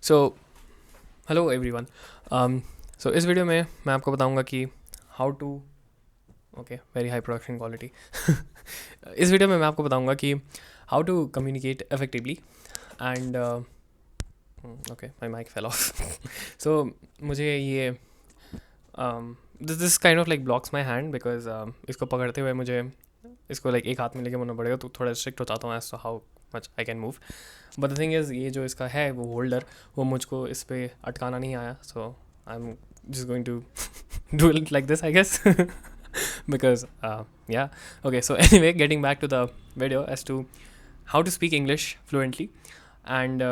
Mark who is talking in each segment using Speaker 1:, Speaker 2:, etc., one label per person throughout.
Speaker 1: So hello everyone. सो इस video में मैं आपको बताऊंगा कि how to okay very high production quality. इस वीडियो में मैं आपको बताऊंगा कि how to communicate effectively and okay my mic fell off. So मुझे ये this kind of like blocks my hand because इसको पकड़ते हुए मुझे इसको लाइक एक हाथ में लेके बोलना पड़ेगा, तो थोड़ा स्ट्रिक्ट हो जाता हूँ as to how much I can move. But the thing is, ये जो इसका है वो होल्डर, वो मुझको इस पर अटकाना नहीं आया, so I am just going to do it like this, I guess. Because yeah, okay, so anyway, getting back to the video as to how to speak English fluently. And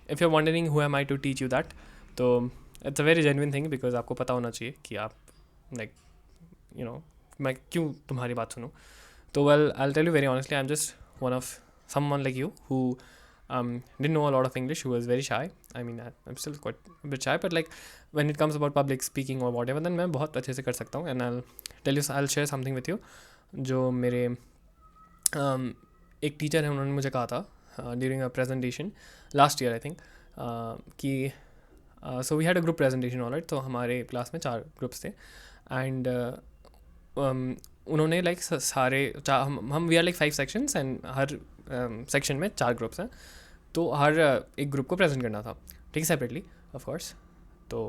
Speaker 1: if you're wondering who am I to teach you that, so it's a very genuine thing because आपको पता होना चाहिए कि आप like you know मैं क्यों तुम्हारी बात सुनूं. तो well, I'll tell you very honestly, I'm just one of someone like you who didn't know a lot of English, who was very shy. I mean, I'm still quite a bit shy, but like when it comes about public speaking or whatever, then मैं बहुत अच्छे से कर सकता हूँ. And I'll share something with you. जो मेरे एक टीचर है, उन्होंने मुझे कहा था during a presentation last year I think कि so we had a group presentation alright. तो हमारे क्लास में 4 ग्रुप्स थे एंड उन्होंने लाइक सारे हम we are like 5 sections and हर सेक्शन में 4 ग्रुप्स हैं. तो हर एक ग्रुप को प्रेजेंट करना था, ठीक है, सेपरेटली ऑफ कोर्स. तो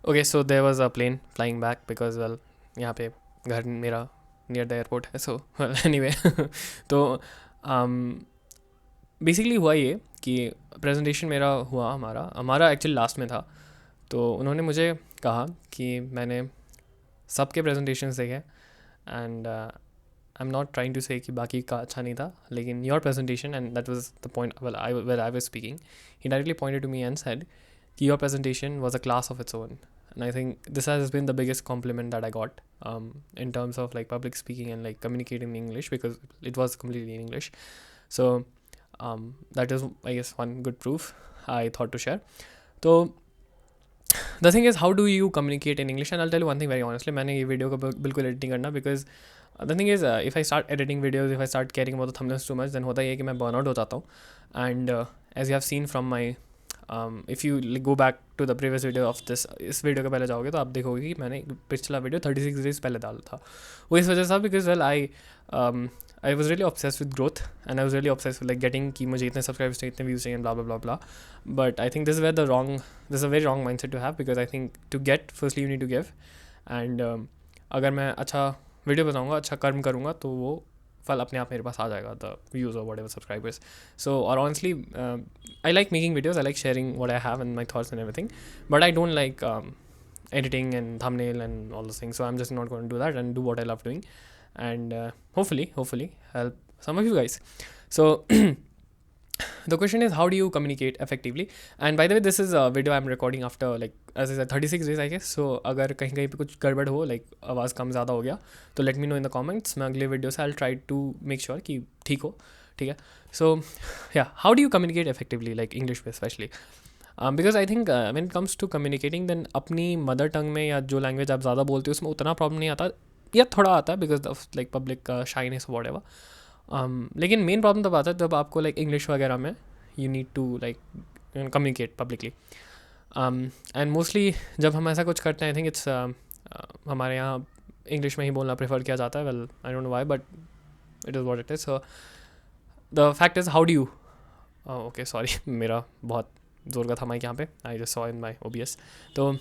Speaker 1: okay, so there was a plane flying back because well यहाँ पे घर मेरा नियर द एयरपोर्ट है. सो एनीवे तो बेसिकली हुआ ये कि प्रेजेंटेशन मेरा हुआ, हमारा एक्चुअली लास्ट में था. तो उन्होंने मुझे कहा कि मैंने सबके प्रेजेंटेशंस देखे and I am not trying to say कि बाकी का अच्छा नहीं था, लेकिन your presentation, and that was the point well I was speaking, he directly pointed to me and said कि your presentation was a class of its own. And I think this has been the biggest compliment that I got in terms of like public speaking and like communicating in English, because it was completely in English. So that is, I guess, one good proof I thought to share. So the thing is, how do you communicate in English? And I'll tell you one thing very honestly, मैंने ये video को बिल्कुल editing करना, because the thing is, if I start editing videos, if I start caring about the thumbnails too much, then होता ये है कि मैं burn out हो जाता हूँ. And as you have seen from my if you go back to the previous video of this, इस video के पहले जाओगे तो आप देखोगे कि मैंने पिछला वीडियो 36 डेज पहले डाला था. वो इस वजह से था because well I was really obsessed with growth and I was really obsessed with like getting कि मुझे इतने सब्सक्राइबर्स चाहिए, इतने व्यूज चाहिए, blah blah blah blah. But I think this is a very wrong mindset to have, because I think to get firstly you need to give. And अगर मैं अच्छा video बताऊँगा, अच्छा कर्म करूँगा, तो वो फल अपने आप मेरे पास आ जाएगा, द व्यूज़ और वट एवर सब्सक्राइबर्स. सो और honestly I like making videos, I like sharing what I have and my thoughts and everything, but I don't like editing and thumbnail and all those things, so I'm just not going to do that and do what I love doing, and hopefully help some of you guys. So the question is, how do you communicate effectively? And by the way, this is a video I'm recording after, like as I said, 36 days I guess. So अगर कहीं पे कुछ गड़बड़ हो, like आवाज़ कम ज़्यादा हो गया, तो let me know in the comments. मैं अगले वीडियो से I'll try to make sure कि ठीक हो, ठीक है. So yeah, how do you communicate effectively, like English में especially? Because I think when it comes to communicating, then अपनी मदर टंग में या जो लैंग्वेज आप ज़्यादा बोलते हो उसमें उतना प्रॉब्लम नहीं आता, या थोड़ा आता है because of like public shyness whatever. लेकिन मेन प्रॉब्लम तब आता है जब आपको लाइक इंग्लिश वगैरह में you need to like communicate publicly. And mostly जब हम ऐसा कुछ करते हैं, आई थिंक इट्स हमारे यहाँ इंग्लिश में ही बोलना प्रेफर किया जाता है. Well I don't know why, but it is what it is. So the fact is, how do you okay sorry मेरा बहुत जोर का था माइक यहाँ पे, I just saw in my OBS. तो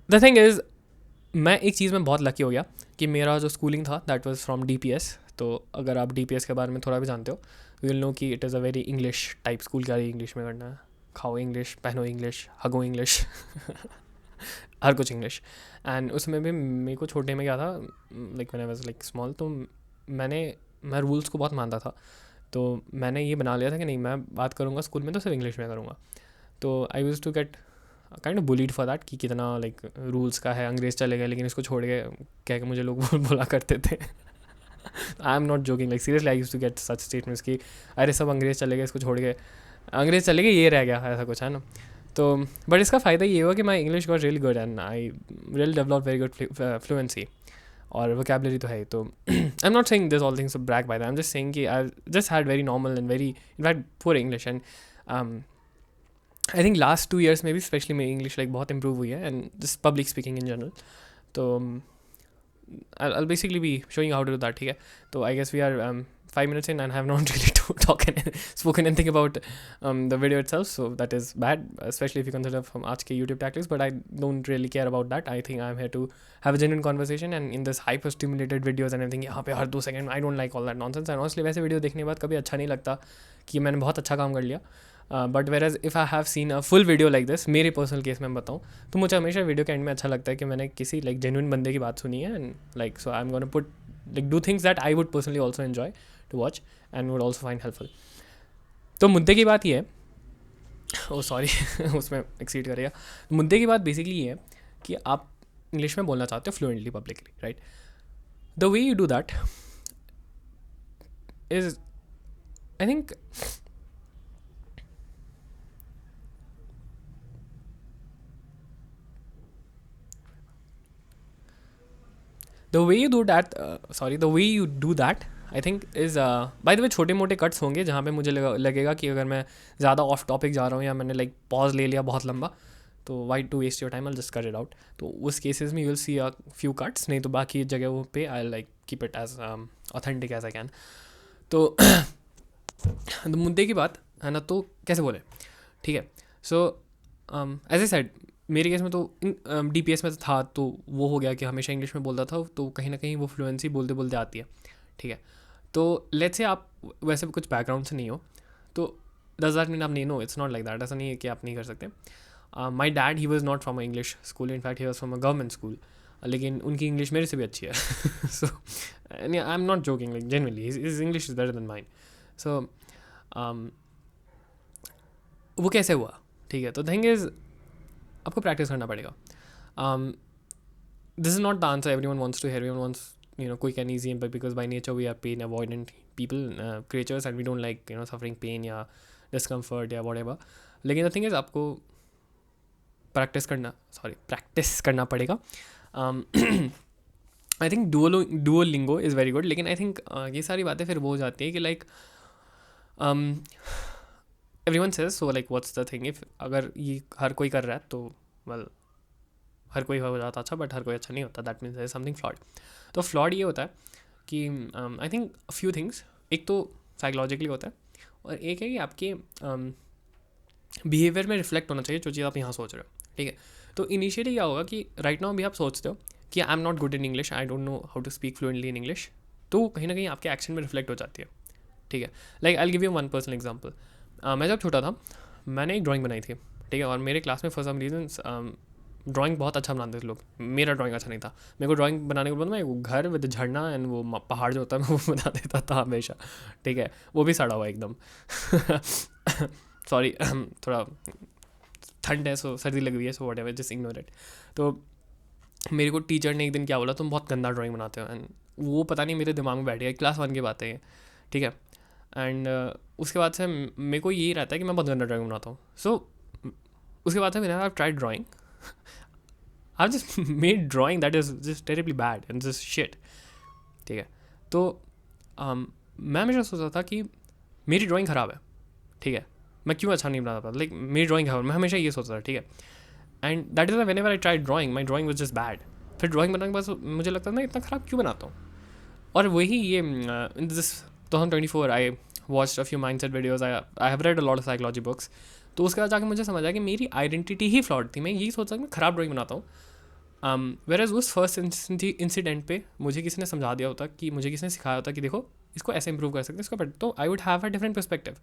Speaker 1: द थिंग इज़, मैं एक चीज़ में बहुत लकी हो गया कि मेरा जो स्कूलिंग था दैट वाज फ्रॉम DPS. तो अगर आप DPS के बारे में थोड़ा भी जानते हो, यू विल नो कि it is a very English type school. क्या इंग्लिश में करना है, खाओ इंग्लिश, पहनो इंग्लिश, हगो इंग्लिश, हर कुछ इंग्लिश. एंड उसमें भी मेरे को छोटे में क्या था, लाइक मैंने वाज लाइक स्मॉल, तो मैं रूल्स को बहुत मानता था. तो मैंने ये बना लिया था कि नहीं, मैं बात करूँगा स्कूल में तो सिर्फ इंग्लिश में करूँगा. तो I used to get kind of bullied for that कि कितना लाइक रूल्स का है, अंग्रेज़ चले गए लेकिन इसको छोड़ के कह के मुझे लोग बोला करते थे. I am not joking, like seriously I used to get such statements कि अरे सब अंग्रेज़ चले गए, इसको छोड़ के अंग्रेज़ चले गए, ये रह गया, ऐसा कुछ है ना. तो बट इसका फ़ायदा ये हुआ कि my English got really good and I really develop very good fluency. और वोकेबलरी तो है ही। तो I am not saying this all things to brag by that, I am just saying कि I just had very normal and very in fact poor English. And I think last 2 years में भी specially मेरी English like बहुत improve हुई है, and just public speaking in general. तो I'll basically be showing you how to do that, ठीक है। तो I guess we are 5 minutes in and have not really spoken anything about the video itself, so that is bad, especially if you consider from आज के YouTube tactics, but I don't really care about that. I think I'm here to have a genuine conversation, and in this hyper stimulated videos and everything, यहाँ पे हर 2 second, I don't like all that nonsense, and honestly वैसे video देखने के बाद कभी अच्छा नहीं लगता कि मैंने बहुत अच्छा काम कर लिया। But whereas if I have seen a full video like this, मेरे पर्सनल केस में बताऊँ तो मुझे हमेशा वीडियो के एंड में अच्छा लगता है कि मैंने किसी लाइक जेन्युइन बंदे की बात सुनी है, and like so I am gonna put like do things that I would personally also enjoy to watch and would also find helpful. तो मुद्दे की बात ये है, ओ सॉरी उसमें एक्सीड करेगा। मुद्दे की बात बेसिकली ये है कि आप इंग्लिश में बोलना चाहते हो fluently publicly, right. The way you do that is I think the way you do that the way you do that I think is by the way छोटे मोटे कट्स होंगे जहाँ पे मुझे लगेगा कि अगर मैं ज़्यादा ऑफ टॉपिक जा रहा हूँ या मैंने लाइक पॉज ले लिया बहुत लंबा, तो why to waste your time, I just cut it out. तो उस केसेस में you will see a few cuts, नहीं तो बाकी जगहों पे I like keep it as authentic as I can. तो मुद्दे की बात है ना, तो कैसे बोले, ठीक है। सो एज ए सेड मेरे केस में तो DPS में था, तो वो हो गया कि हमेशा इंग्लिश में बोलता था, तो कहीं ना कहीं वो फ्लुएंसी बोलते बोलते आती है, ठीक है। तो लेट्स से आप वैसे कुछ बैकग्राउंड से नहीं हो, तो डज दैट मीन आप नहीं no, it's not like that, ऐसा नहीं है कि आप नहीं कर सकते। My dad he was not from a English school, in fact he was from a government school, लेकिन उनकी इंग्लिश मेरे से भी अच्छी है। So I am not joking, like genuinely his English is better than mine. सो वो कैसे हुआ, ठीक है। तो थिंग इज़ आपको प्रैक्टिस करना पड़ेगा। This is not the answer everyone wants to hear, everyone wants quick and easy, but because by nature we are pain avoidant people, creatures, and we don't like suffering pain या discomfort या whatever. लेकिन the thing is आपको practice करना पड़ेगा। I think Duolingo is very good, लेकिन I think ये सारी बातें फिर वो हो जाती है कि like everyone says, so like what's the thing, if अगर ये हर कोई कर रहा है तो वेल हर कोई हो जाता अच्छा, बट हर कोई अच्छा नहीं होता, that means there is something flawed. तो फ्लॉड ये होता है कि आई थिंक फ्यू थिंग्स, एक तो साइकोलॉजिकली होता है, और एक है कि आपके बिहेवियर में रिफ्लेक्ट होना चाहिए जो चीज़ आप यहाँ सोच रहे हो, ठीक है। तो इनिशियली क्या होगा कि राइट नाउ भी आप सोचते हो कि I am not good in English, I don't know how to speak fluently in English, तो कहीं ना कहीं आपके एक्शन में रिफ्लेक्ट हो जाती है, ठीक है। Like I will give you one personal example. मैं जब छोटा था मैंने एक ड्राइंग बनाई थी, ठीक है, और मेरे क्लास में फॉर सम रीजन ड्राइंग बहुत अच्छा बनाते थे लोग, मेरा ड्राइंग अच्छा नहीं था। मेरे को ड्राइंग बनाने के बाद मैं वो घर विद झरना एंड वो पहाड़ जो होता है मैं वो बना देता था हमेशा, ठीक है, वो भी सड़ा हुआ एकदम। सॉरी थोड़ा ठंड है, सो सर्दी लग रही है, so what ever, just ignore it. तो मेरे को टीचर ने एक दिन क्या बोला, तुम बहुत गंदा ड्राइंग बनाते हो, एंड वो पता नहीं मेरे दिमाग में बैठ गया, क्लास 1 की बात है ये, ठीक है। एंड उसके बाद से मेरे को यही रहता है कि मैं बहुत गंदा ड्राइंग बनाता हूँ। सो उसके बाद से मैंने I tried drawing, I've just made drawing that is just terribly bad and just shit, ठीक है। तो मैं हमेशा सोचता था कि मेरी ड्राइंग ख़राब है, ठीक है, मैं क्यों अच्छा नहीं बना पाता, लाइक मेरी ड्राइंग ख़राब, मैं हमेशा ये सोचता था, ठीक है। And that is when ever I tried drawing, my drawing was just bad. फिर ड्राइंग बनाने के बाद मुझे लगता था मैं इतना ख़राब क्यों बनाता हूँ, और वही ये in this 2024 I watched a few mindset videos, I have red a lot of psychology books. तो उसके बाद जाकर मुझे समझ आया कि मेरी आइडेंटिटी ही फ्लॉड थी, मैं यही सोचता कि मैं ख़राब ड्राइंग बनाता हूँ। वेराज उस फर्स्ट इंसिडेंट पे मुझे किसी ने समझा दिया होता, कि मुझे किसी ने सिखाया होता कि देखो इसको ऐसे इंप्रूव कर सकते हैं, इसको बट, तो I would have a different perspective.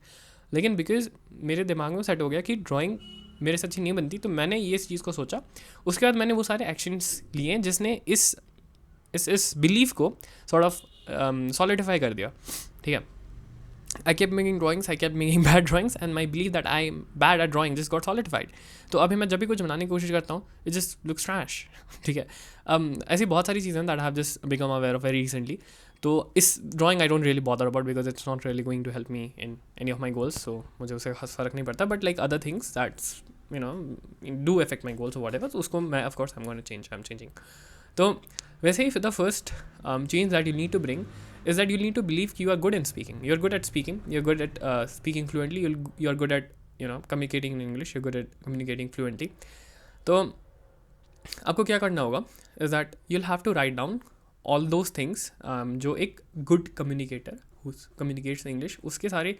Speaker 1: लेकिन बिकॉज मेरे दिमाग में सेट हो गया कि ड्राइंग मेरे से अच्छी नहीं बनती, तो मैंने ये इस चीज़ को सोचा। उसके बाद मैंने वो सारे एक्शंस लिए जिसने इस बिलीफ को सॉर्ट ऑफ सॉलिडिफाई कर दिया, ठीक है। I kept making drawings, I kept making bad drawings, and my belief that I'm bad at drawing just got solidified. तो अभी मैं जब भी कुछ बनाने की कोशिश करता हूँ, it just looks trash, ठीक है। ऐसी बहुत सारी चीज़ें that I have just become aware of very recently. तो इस drawing I don't really bother about because it's not really going to help me in any of my goals, so मुझे उससे खास फ़र्क नहीं पड़ता। But like other things that's do affect my goals or whatever, तो उसको मैं of course I'm going to change, I'm changing. तो वैसे ही the first change that you need to bring is that you need to believe you are good in speaking. You're good at speaking. You're good at speaking fluently. You're good at communicating in English. You're good at communicating fluently. तो आपको क्या करना होगा is that you'll have to write down all those things जो एक good communicator who communicates in English उसके सारे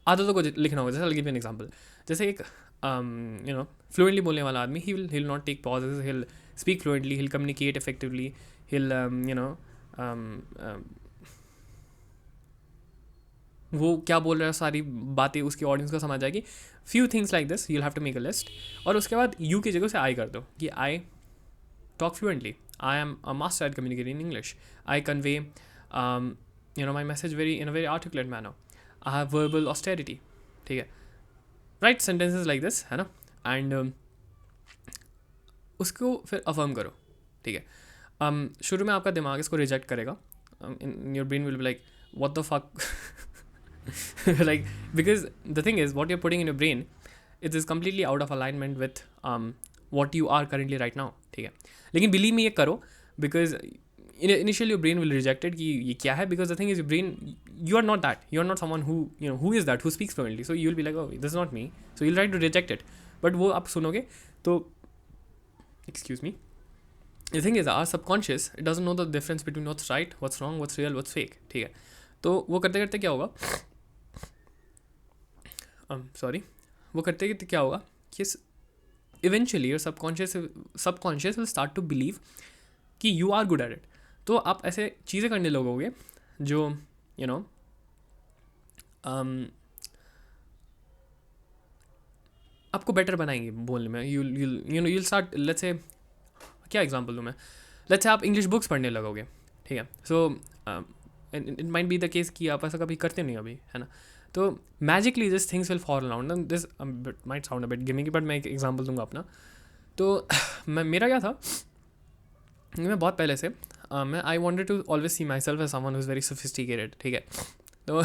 Speaker 1: आदतों को लिखना होगा. जैसे I'll give you an example. जैसे एक fluently बोलने वाला आदमी he'll not take pauses. He'll speak fluently. He'll communicate effectively. He'll वो क्या बोल रहा है सारी बातें उसकी ऑडियंस को समझ आएगी. Few things like this you'll have to make a list. और उसके बाद यू की जगह से आई कर दो कि I talk fluently. I am a master at communicating in English. I convey my message in a very articulate manner. I have verbal austerity. ठीक है, राइट सेंटेंसेज लाइक दिस, है ना. एंड उसको फिर अफर्म करो. ठीक है, शुरू में आपका दिमाग इसको रिजेक्ट करेगा. Your brain will be like what the fuck, like because the thing is what you're putting in your brain, it is completely out of alignment with what you are currently right now. ठीक है, लेकिन believe me ये करो, because initially your brain will reject it कि ये क्या है, because the thing is your brain, you are not that, you are not someone who is that, who speaks fluently, so you will be like, oh this is not me, so you'll try to reject it. but वो आप सुनोगे तो excuse me, the thing is our subconscious, it doesn't know the difference between what's right, what's wrong, what's real, what's fake. ठीक है, तो वो करते करते क्या होगा, वो करते करते क्या होगा कि eventually your subconscious will start to believe कि you are good at it. तो आप ऐसे चीज़ें करने लगोगे जो आपको बेटर बनाएंगे बोलने में. you'll start, let's say, क्या एग्जांपल दूँ मैं, लेट्स से आप इंग्लिश बुक्स पढ़ने लगोगे. ठीक है, so it might be the case कि आप ऐसा कभी करते नहीं अभी, है ना. तो magically this things will fall around. This might sound a bit gimmicky, but मैं एक एग्जांपल दूंगा अपना. तो मेरा क्या था, मैं बहुत पहले से मैं I wanted to always see myself as someone who is very sophisticated. ठीक है, तो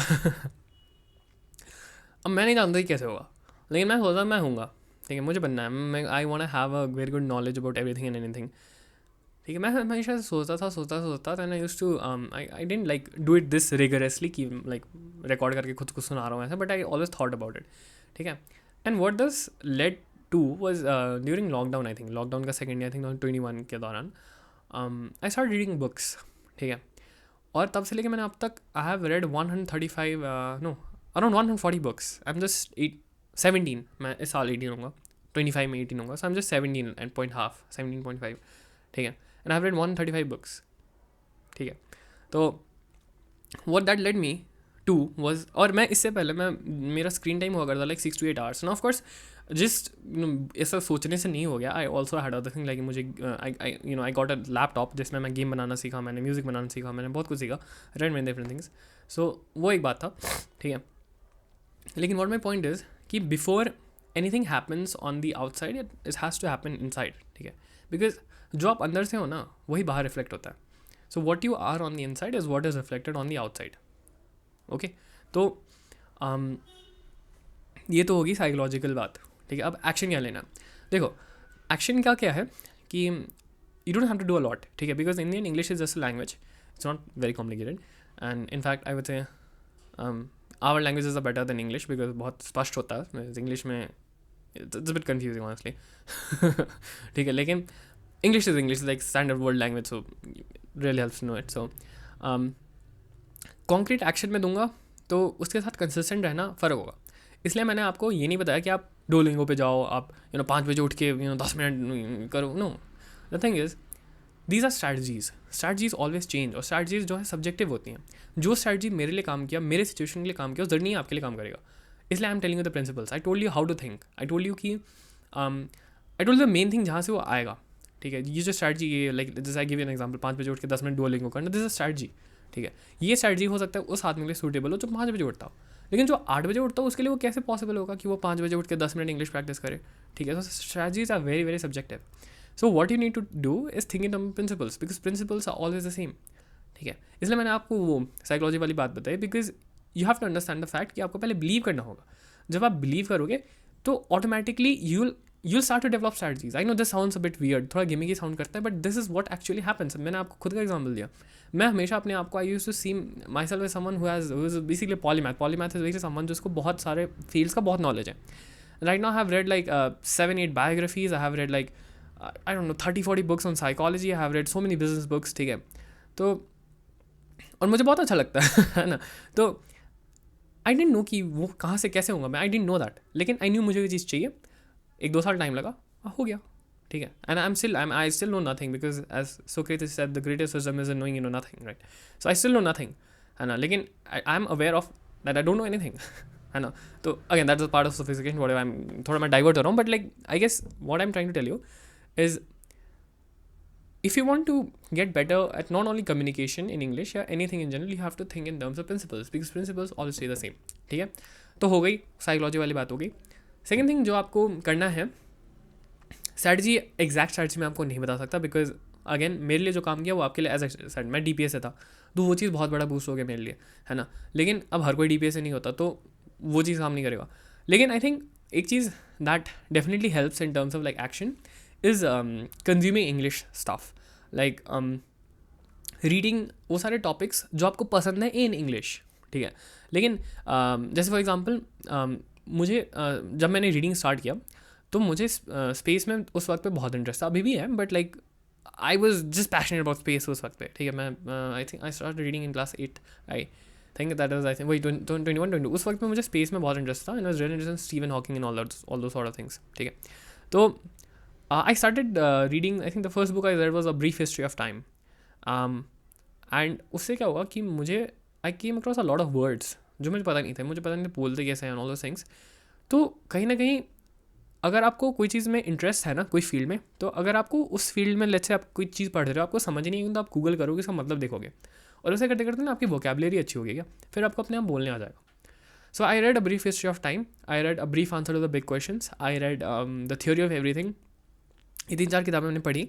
Speaker 1: अब मैं नहीं जानता कि कैसे होगा, लेकिन मैं सोचा मैं हूँगा. ठीक है, मुझे बनना है. मैं I want to have a very good knowledge about everything and anything. ठीक है, मैं हमेशा सोचता था. I used to I didn't like do it this rigorously कि लाइक रिकॉर्ड करके खुद को सुना रहा हूँ ऐसा, but I always thought about it. ठीक है, and what this led to was during lockdown. I think lockdown का सेकेंड ईयर, आई थिंक 2021 के दौरान आई स्टार्ट रीडिंग बुक्स. ठीक है, और तब से लेके मैंने अब तक आई have read 135 around 140 books. I am just 17. मैं इस साल 18 होगा, 25 में 18 होगा, सो आई एम जस्ट 17.5. ठीक है, and I have read 135 books. ठीक है, तो what that led me to was, और मैं इससे पहले मेरा स्क्रीन टाइम हुआ करता लाइक 6 to 8 hours. ना ऑफकोर्स जिस ऐसा सोचने से नहीं हो गया. I also had other thing, like मुझे आई गॉट अ लैपटॉप जिसमें मैं गेम बनाना सीखा, मैंने म्यूज़िक बनाना सीखा, मैंने बहुत कुछ सीखा, read many different things. So वो एक बात था. ठीक है, लेकिन व्हाट माई पॉइंट इज़ कि before anything happens on the outside, it has to happen inside. ठीक है, बिकॉज जो आप अंदर से हो ना वही बाहर रिफ्लेक्ट होता है. So what you are on the inside is what is reflected on the outside. Okay, तो ये तो होगी साइकोलॉजिकल बात. ठीक है, अब एक्शन क्या लेना. देखो एक्शन का क्या है कि you don't have to do a lot. ठीक है, because Indian English is just a language, it's not very complicated. And in fact I would say our languages are better than English, because बहुत स्पष्ट होता है. English में it's bit confusing honestly. ठीक है, लेकिन English is English, like standard world language, so really helps to know it. So concrete action में दूंगा तो उसके साथ consistent रहना फ़र्क होगा. इसलिए मैंने आपको ये नहीं बताया कि आप Duolingo पे जाओ, आप 5 बजे उठ के 10 मिनट करो. No, the thing is these are strategies always change, और strategies जो है subjective होती हैं. जो strategy मेरे लिए काम किया, मेरे situation के लिए काम किया, वो ज़रूरी नहीं आपके लिए काम करेगा. इसलिए I'm telling you the principles. I told you how to think. I told you कि I told you the main thing जहाँ से वो आएगा. ठीक है, ये जो स्ट्रैटेजी ये लाइक जैसे I give you an example, 5 बजे उठ के 10 मिनट Duolingo करना, दिस इज स्ट्रैटेजी. ठीक है, ये स्ट्रैटेजी हो सकता है उस आदमी के लिए सूटेबल हो जो 5 बजे उठता हो, लेकिन जो 8 बजे उठता हो उसके लिए वो कैसे पॉसिबल होगा कि वो 5 बजे उठ के 10 मिनट इंग्लिश प्रैक्टिस करे. ठीक है, तो strategies are very very subjective. So what you need to do is think in terms of principles, because principles are always the same. ठीक है, इसलिए मैंने आपको वो साइकोलॉजी वाली बात बताई, because you have to understand the fact कि आपको पहले बिलीव करना होगा. जब आप बिलीव करोगे तो automatically you'll start to develop strategies. I know this sounds a bit weird, थोड़ा gimmicky sound करता है, but this is what actually happens. मैंने आपको खुद का एग्जाम्पल दिया. मैं हमेशा अपने आप को, I use to see myself as someone who is basically polymath is basically someone जिसको बहुत सारे फील्ड्स का बहुत नॉलेज है. Right now I have read like 7-8 biographies. I have read like I don't know 30-40 books on psychology. I have read so many business books. ठीक है, तो और मुझे बहुत अच्छा लगता है ना. तो आई डेंट नो कि वो कहाँ से कैसे होगा, मैं आई डेंट नो दैट, लेकिन आई न्यू मुझे ये चीज़ चाहिए. 1-2 साल टाइम लगा, हो गया. ठीक है, and I still know nothing, because as Socrates said the greatest wisdom is in knowing you know nothing, right. So I still know nothing, है ना. लेकिन I am aware of that I don't know anything, है ना. तो again that's a part of sophistication, whatever. I am थोड़ा मैं divert हो रहा हूँ, but like I guess what I am trying to tell you is, if you want to get better at not only communication in English या anything in general, you have to think in terms of principles, because principles always stay the same. ठीक है, तो हो गई psychology वाली बात हो गई. सेकेंड थिंग जो आपको करना है, स्ट्रैटेजी, एग्जैक्ट स्ट्रैटेजी मैं आपको नहीं बता सकता, बिकॉज अगेन मेरे लिए जो काम किया वो आपके लिए एज ए, मैं DPS से था, तो वो चीज़ बहुत बड़ा बूस्ट हो गया मेरे लिए, है ना. लेकिन अब हर कोई DPS से नहीं होता, तो वो चीज़ काम नहीं करेगा. लेकिन आई थिंक एक चीज़ that definitely helps in terms of like action is consuming English stuff, like reading वो सारे topics जो आपको पसंद है in English. ठीक है, लेकिन जैसे फॉर एग्जांपल मुझे जब मैंने रीडिंग स्टार्ट किया तो मुझे स्पेस में उस वक्त पे बहुत इंटरेस्ट था, अभी भी है, but like I was just passionate about space उस वक्त पे. ठीक है, मैं I think I start reading in class 8, I think that is, I think वही 21-22. उस वक्त में मुझे स्पेस में बहुत इंटरेस्ट था, and I was really interested in Steven Hawking and all दो सॉर्ट ऑफ थिंग्स. ठीक है, तो I started reading, I think the first book I read was A Brief History of Time. And उससे क्या हुआ कि मुझे I came across a lot of words जो मुझे पता नहीं थे, मुझे पता नहीं थे बोलते कैसे हैं and all those things. तो कहीं ना कहीं अगर आपको कोई चीज़ में इंटरेस्ट है ना, कोई फील्ड में, तो अगर आपको उस फील्ड में लेट्स से आप कोई चीज़ पढ़ रहे हो, आपको समझ नहीं है, तो आप गूगल करोगे, इसका मतलब देखोगे, और उसे करते करते ना आपकी वोकेबलरी अच्छी होगी, क्या फिर आपको अपने आप बोलने आ जाएगा. So I read A Brief History of Time. I read A Brief Answer to the Big Questions. I read The Theory of Everything. ये 3-4 किताबें मैंने पढ़ी,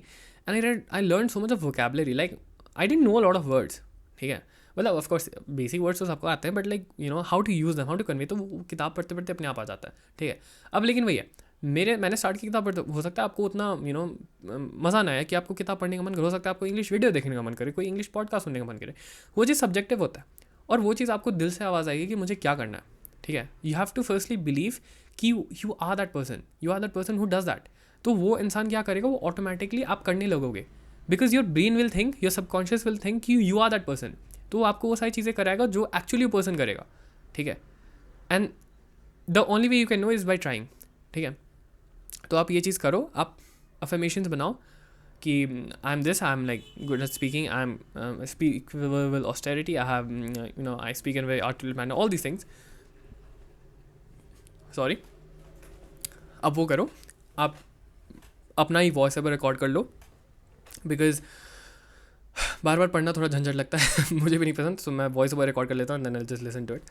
Speaker 1: and I learn so much of vocabulary, like I didn't know a lot of words. ठीक है, मतलब of course basic words तो सबको आते हैं, but like you know how to use them, how to convey, तो वो किताब पढ़ते पढ़ते अपने आप आ जाता है. ठीक है, अब लेकिन वही है, मैंने स्टार्ट की किताब पढ़ते, हो सकता है आपको उतना यू नो मज़ा ना आया कि आपको किताब पढ़ने का मन करे, हो सकता है आपको इंग्लिश वीडियो देखने का मन करे, कोई इंग्लिश पॉडकास्ट सुनने का मन करे. वो चीज़ सब्जेक्टिव होता है, और वो चीज़ आपको दिल से आवाज़ आएगी कि मुझे क्या करना है. ठीक है, you have to firstly believe कि you are that person who does that. तो वो इंसान क्या करेगा, वो ऑटोमेटिकली आप करने लगोगे, because your brain will think, your subconscious will think कि यू आर दैट पर्सन. तो आपको वो सारी चीज़ें कराएगा जो एक्चुअली वो पर्सन करेगा. ठीक है, and the only way you can no is by trying. ठीक है, तो आप ये चीज़ करो, आप अफर्मेशंस बनाओ कि I M this, I am like good at speaking, I am speak with austerity, I have you know I speak in very articulate manner, all these things. Sorry, अब वो करो, आप अपना ही वॉइस ओवर रिकॉर्ड कर लो, because बार बार पढ़ना थोड़ा झंझट लगता है मुझे भी नहीं पसंद, सो मैं वॉइस ओवर रिकॉर्ड कर लेता हूँ, then I just listen to it.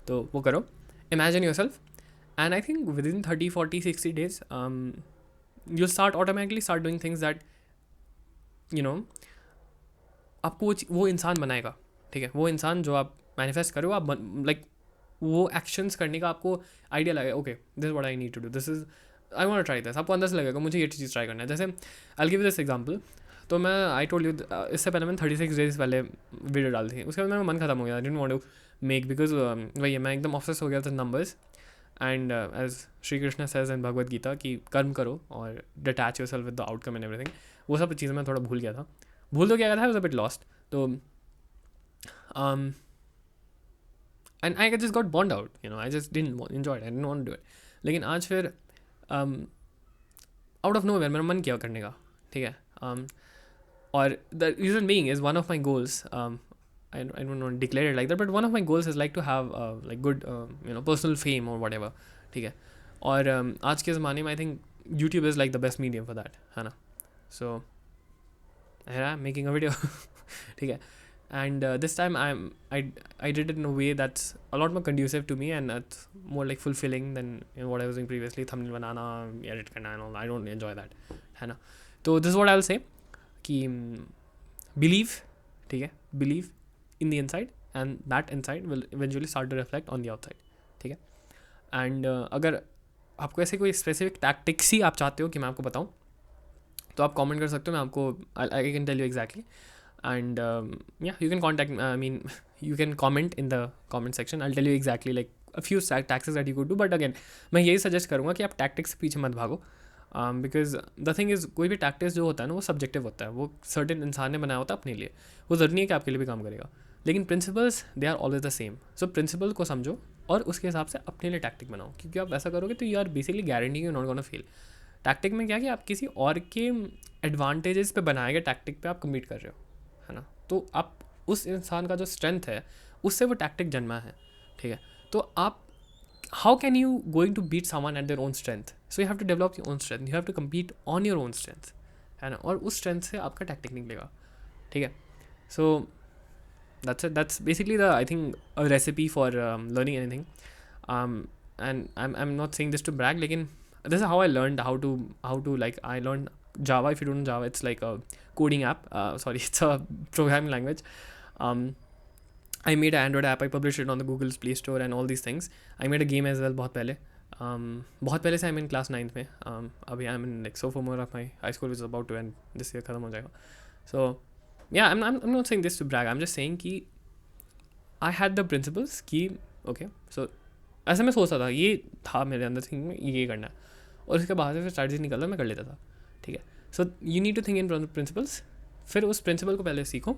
Speaker 1: तो वो करो, imagine yourself, and I think within 30-40-60 days you start automatically start doing things that you know आपको वो इंसान बनाएगा. ठीक है, वो इंसान जो आप मैनिफेस्ट करो, आप लाइक वो एक्शंस करने का आपको आइडिया लगेगा, okay this what I need to do, this is I want to try this. आपको अंदर से लगेगा मुझे ये चीज़ ट्राई करना है. जैसे आई गिव दिस एग्जांपल, तो मैं आई टोल्ड यू, इससे पहले मैंने 36 days पहले वीडियो डाली थी, उसके बाद मेरा मन खत्म हो गया, I didn't want to make, because वही मैं एकदम ऑब्सेस हो गया था numbers. And as Shri Krishna says in Bhagavad Gita कि कर्म करो और detach yourself with the outcome and everything, वो सब चीज़ें मैं थोड़ा भूल गया था, भूल तो क्या था, I was a bit lost. तो and I just got burned out, you know, I just didn't enjoy it, I didn't want to do it. लेकिन आज फिर आउट ऑफ नोवेयर मेरा मन किया करने का. ठीक है, और the reason being is one of my goals, I don't know declare it like that, but one of my goals is like to have like good you know personal fame or whatever. ठीक है, और आज के ज़माने में I think YouTube is like the best medium for that, है ना. So here I'm making a video. ठीक है, and this time I did it in a way that's a lot more conducive to me, and it's more like fulfilling than you know, what I was doing previously. Thumbnail banana, edit करना and all, I don't enjoy that, है ना. तो this is what I'll say कि believe, ठीक है, believe in the inside, and that inside will eventually start to reflect on the outside. ठीक है, and अगर आपको ऐसे कोई स्पेसिफिक टैक्टिक्स ही आप चाहते हो कि मैं आपको बताऊँ, तो आप कमेंट कर सकते हो, मैं आपको I can tell you exactly. And yeah, you can contact I mean you can comment in the comment section. I'll tell you exactly like a few tactics that you could do. But again, मैं यही suggest करूँगा कि आप tactics से पीछे मत भागो, because the thing is कोई भी टैक्टिक्स जो होता है ना वो सब्जेक्टिव होता है, वो सर्टेन इंसान ने बनाया होता है अपने लिए, वो ज़रूरी नहीं है कि आपके लिए भी काम करेगा. लेकिन principles they are always the same. So principle को समझो और उसके हिसाब से अपने लिए टैक्टिक बनाओ, क्योंकि आप ऐसा करोगे तो you are basically guarantee you not gonna fail. Tactic में क्या कि आप किसी और के एडवांटेजेस पे बनाए गए टैक्टिक पे आप कम्पीट कर रहे हो, है ना. तो आप उस इंसान का जो स्ट्रेंथ है उससे वो टैक्टिक जन्मा है, ठीक है. तो आप how can you going to beat someone at their own strength. So you have to develop your own strength, you have to compete on your own strength, है ना. और उस स्ट्रेंथ से आपका टैक्टिक निकलेगा, ठीक है. सो that's basically the I think a recipe for learning anything. And I'm not saying this to brag, लेकिन this is how I learned how to like I learned Java. If you don't know Java, it's like a coding app. Sorry, it's a programming language. I made an Android app. I published it on the Google's Play Store and all these things. I made a game as well बहुत पहले से. I'm in class 9th में. अभी I'm in like sophomore of my high school, which is about to end this year, खत्म हो जाएगा. So yeah, I'm not saying this to brag. I'm just saying कि I had the principles कि okay, so ऐसे मैं सोचता था, ये था मेरे अंदर थिंक में ये करना है, और उसके बाद से फिर स्ट्रैटेजी निकलता मैं कर लेता था, ठीक है. So you need to think in principles. फिर उस प्रिंसिपल को पहले सीखो,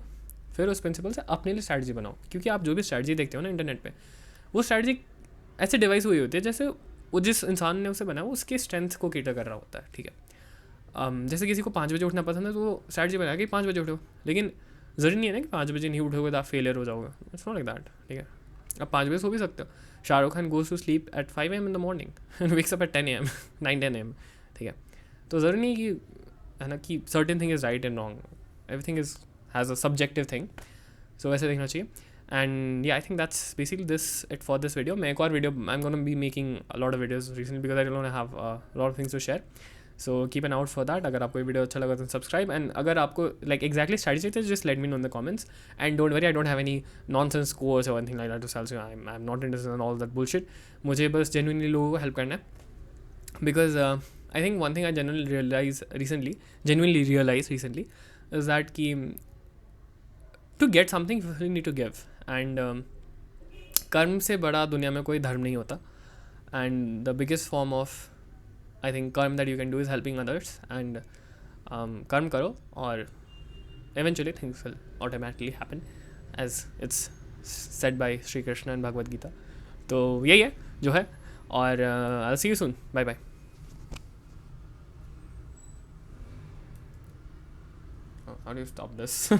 Speaker 1: फिर उस प्रिंसिपल से अपने लिए स्ट्रैटेजी बनाओ. क्योंकि आप जो भी स्ट्रैटेजी देखते हो ना इंटरनेट पे, वो स्ट्रैटेजी ऐसे डिवाइस हुई होती है जैसे वो जिस इंसान ने उसे बनाया उसके स्ट्रेंथ को केटर कर रहा होता है, ठीक है. जैसे किसी को 5 बजे उठना पसंद है तो वो स्ट्रैटेजी बनाया कि 5 बजे उठो, लेकिन ज़रूरी नहीं है ना कि 5 बजे नहीं उठोगे तो आप फेलियर हो जाओगे. इट्स नॉट लाइक दैट, ठीक है. आप 5 बजे सो भी सकते हो. Shahrukh Khan goes to sleep at 5 AM in the morning and wakes up at 10 AM 9-10 AM, ठीक है. तो ज़रूरी नहीं कि है ना कि certain thing is right and wrong, everything is has a subjective thing. So वैसे देखना चाहिए. एंड या I think that's basically this it for this video. मैं एक और video I am gonna be making a lot of videos recently because I don't have a lot of things to share. So keep an out for that. अगर आपको video अच्छा लगा तो subscribe. And अगर आपको लाइक एक्जैक्टली स्ट्रैटेजी चाहिए just let me know in the comments. And don't worry, I don't have any nonsense course और anything like that to sell. So I am not interested in all that bullshit. मुझे बस genuinely लोगों को help करना है. Because I think one thing I genuinely realized recently is that कि to get something you need to give. And कर्म से बड़ा दुनिया में कोई धर्म नहीं होता. And the biggest form of I think कर्म that you can do is helping others. And कर्म करो और eventually things will automatically happen as it's said by Sri Krishna and Bhagavad Gita. तो यही है जो है. और I'll see you soon. Bye bye. How do you stop this?